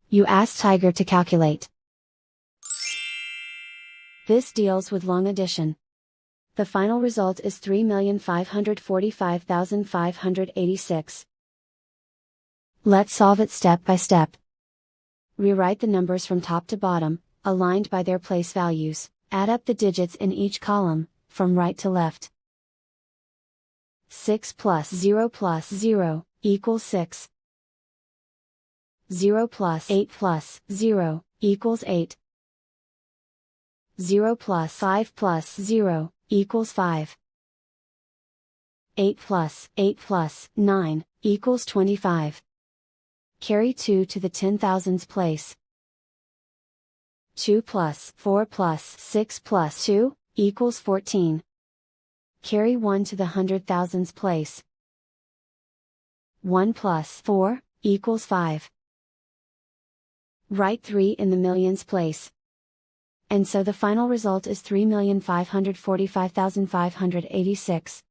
You ask Tiger to calculate. This deals with long addition. The final result is 3,545,586. Let's solve it step by step. Rewrite the numbers from top to bottom, aligned by their place values. Add up the digits in each column, from right to left. 6 plus 0 equals 6. 0 plus 8 equals 8. 0 plus 5 equals 5. 8 plus 9 equals 25. Carry 2 to the 10,000s place. 2 plus 4 plus 6 plus 2 equals 14. Carry 1 to the 100,000s place. 1 plus 4 equals 5. Write 3 in the millions place. And so the final result is 3,545,586.